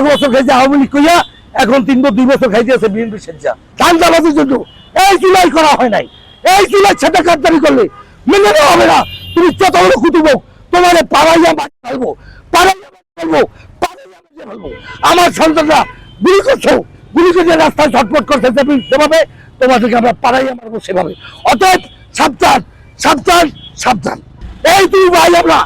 বছর খাইছে আওয়ামী লীগ কইয়া, এখন 2 বছর খাইতে আছে বিএনপি সেজ্জা। ধান্দাবাজির জন্য এই জুলাই করা হয় নাই। এই জুলাই ছাটা কারদারি করলে মেনে নেওয়া হবে না। তুমি যত বড় কুতুবক, তোমার পাড়াইয়া মাটি ফেলবো, পাড়াইয়া মাটি ফেলবো, পাড়াইয়া মাটি ফেলবো। আমার সন্তানরা গুলি করছো, গুলি করে রাস্তায় ছটফট করছে যেভাবে, তোমাদেরকে আমরা পাড়াইয়া মারবো সেভাবে। অতএব সাবধান, সাবধান, সাবধান। এই 2 ভাই আমরা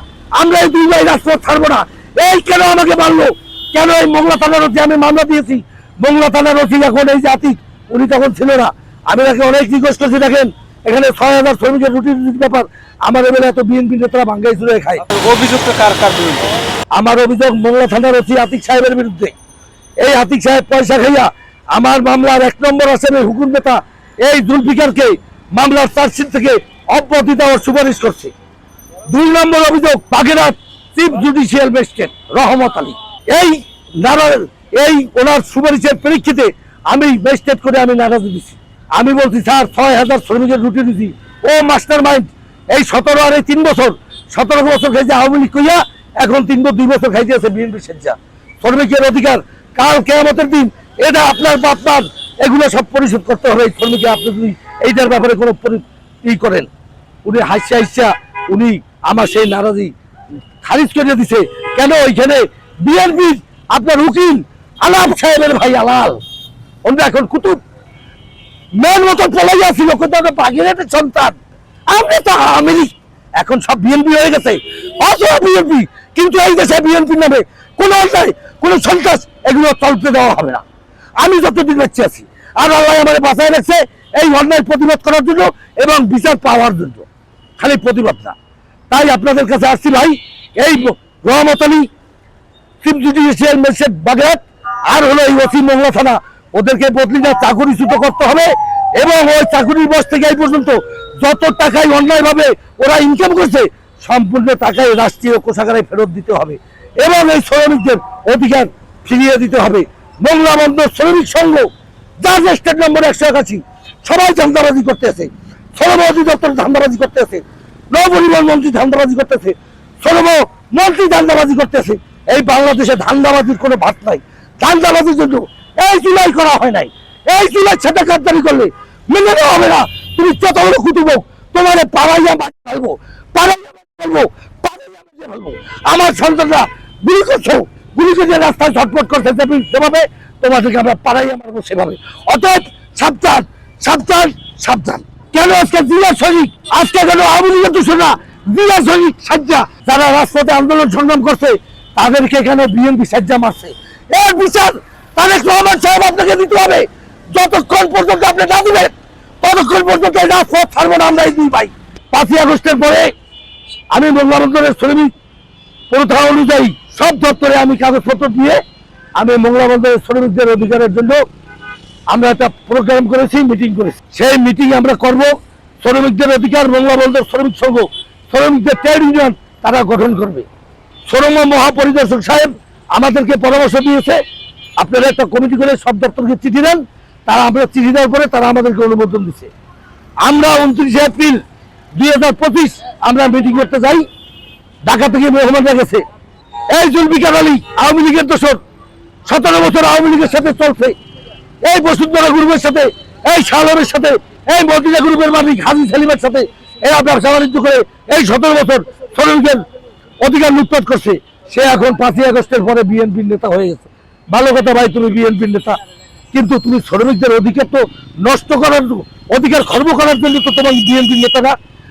এই 2 ভাই রাস্তা ছাড়বো না। এই কেন আমাকে মারলো, কেন এই মোংলা থানার ওসি আমি মামলা দিয়েছি। মোংলা থানার ওসি এখন এই যে আতিক, উনি তখন ছিল না। আমি তাকে অনেক রিকোয়েস্ট করছি, দেখেন এখানে 6000 শ্রমিকের রুটির ব্যাপার, আমার এবেলা এত বিএনপি নেতারা ভাঙ্গাই চুরে খায়। অভিযোগ তো কার কার বিরুদ্ধে? আমার অভিযোগ মোংলা থানার ওসি আতিক সাহেবের বিরুদ্ধে। এই আতিক সাহেব পয়সা খাইয়া আমার মামলার 1 নম্বর আসামি হুকুম নেতা এই জুলফিকারকে মামলার চার্জশিট থেকে অব্যাহতি দেওয়ার সুপারিশ করছে। 2 নম্বর অভিযোগ Bagerhat chief judicial magistrate Rahmat Ali. এই ওনার সুপারিশের প্রেক্ষিতে আমি ম্যাজিস্ট্রেট করে আমি নারাজি দিচ্ছি। আমি বলছি স্যার 6000 শ্রমিকের রুটি দিচ্ছি, ও মাস্টার মাইন্ড এই 17 আর এই 3 বছর 17 বছর খাইছে আওয়ামী লীগ কইয়া, এখন 2 বছর খাইতে আছে বিএনপি সেজ্জা। শ্রমিকের অধিকার কাল কিয়ামতের দিন এটা আপনার বাপমার, এগুলো সব পরিশোধ করতে হবে শ্রমিককে। আপনি যদি এইটার ব্যাপারে কোনো করেন, উনি হাসিয়া উনি আমার সেই নারাজি খারিজ করে দিছে। কেন ওইখানে বিএনপি আপনার উকিল আলাল সাহেবের ভাই আলাল, ওনারা এখন কুতুব মেন মতো পলাইয়া ছিল, কিন্তু বাগেরহাটের সন্তান। আপনি তো আওয়ামী লীগ, এখন সব বিএনপি হয়ে গেছে, অথবা বিএনপি। কিন্তু এই দেশে বিএনপি নামে কোন অন্যায়, কোন সন্ত্রাস, এগুলো চলতে দেওয়া হবে না। আমি যতদিন বেঁচে আছি, আর আল্লাহ আমাদের বাঁচায় রাখছে এই অন্যায় প্রতিবাদ করার জন্য এবং বিচার পাওয়ার জন্য, খালি প্রতিবাদ না। তাই আপনাদের কাছে আসছি ভাই, এই Rahmat Ali chief judicial magistrate Bagerhat আর হলো এই ওসি মোংলা থানা, ওদেরকে বদলিটা চাকরিচ্যুত করতে হবে এবং ওই চাকরির বয়স থেকে এই পর্যন্ত যত টাকায় অন্যায়ভাবে ওরা ইনকাম করছে সম্পূর্ণ টাকায় রাষ্ট্রীয় কোষাগারে ফেরত দিতে হবে এবং এই শ্রমিকদের অধিকার ফিরিয়ে দিতে হবে। মোংলা বন্দর শ্রমিক সংঘ যার স্টেট নম্বর 181, সবাই ধান্দাবাজি করতে আছে, শ্রম অধিদপ্তর ধান্দাবাজি করতে আছে, নৌপরিবহন মন্ত্রী ধান্দাবাজি করতেছে, শ্রম মন্ত্রী ধান্দাবাজি করতেছে। এই বাংলাদেশে ধান্দাবাজির কোনো ভাত নাই। ধান্দাবাজির জন্য এই জুলাই করা হয় নাই। এই জুলাই ছাটা কারদারি করলে মেনে নেওয়া হবে না। তুমি যত বড় কুতুবক, তোমার পাড়াইয়া মাটি ফেলবো, পাড়াইয়া মাটি ফেলবো, পাড়াইয়া মাটি ফেলবো। আমার সন্তানরা গুলি করছো, গুলি করে রাস্তায় ছটফট করছে যেভাবে, তোমাদেরকে আমরা পাড়াইয়া মারবো সেভাবে। অতএব সাবধান, সাবধান, সাবধান। কেন আজকে জিয়া সৈনিক, আজকে কেন আওয়ামী লীগের দূষণা জিয়া সৈনিক সাজ্জা যারা রাজপথে আন্দোলন সংগ্রাম করছে তাদেরকে কেন বিএনপি সাজ্জা মারছে, এর বিচার তারেক রহমান সাহেব আপনাকে দিতে হবে। যতক্ষণ পর্যন্ত আপনি না দিবেন ততক্ষণ পর্যন্ত রাজপথ ছাড়বো না আমরা এই 2 ভাই। 5ই আগস্টের পরে আমি মোংলা বন্দরের শ্রমিক প্রথা অনুযায়ী সব দপ্তরে আমি কাগজপত্র দিয়ে আমি মোংলা বন্দরের শ্রমিকদের অধিকারের জন্য আমরা একটা প্রোগ্রাম করেছি, মিটিং করেছি। সেই মিটিং আমরা করব। শ্রমিকদের অধিকার মোংলা বন্দর শ্রমিক সংঘ, শ্রমিকদের ট্রেড ইউনিয়ন তারা গঠন করবে। শ্রম মহাপরিদর্শক সাহেব আমাদেরকে পরামর্শ দিয়েছে, আপনারা একটা কমিটি করে সব দপ্তরকে চিঠি দেন। তারা আমরা চিঠি দেওয়ার পরে তারা আমাদেরকে অনুমোদন দিচ্ছে। আমরা 29 এপ্রিল 2025 আমরা মিটিং করতে যাই। ঢাকা থেকে মেহমানরা গেছে। এই জুলফিকার আলী আওয়ামী লীগের দোসর, 17 বছর আওয়ামী লীগের সাথে চলছে, এই বসুন্ধরা গ্রুপের সাথে, এই শালমের সাথে, এই মদিনা গ্রুপের মালিক হাজি সেলিমের সাথে এরা ব্যবসা বাণিজ্য করে এই 17 বছর শ্রমিকদের অধিকার লুটপাট করছে। সে এখন 5ই আগস্টের পরে বিএনপির নেতা হয়ে গেছে। ভালো কথা ভাই, তুমি বিএনপির নেতা, কিন্তু তুমি শ্রমিকদের অধিকার তো নষ্ট করার, অধিকার খর্ব করার জন্য তো তোমার বিএনপির নেতা না।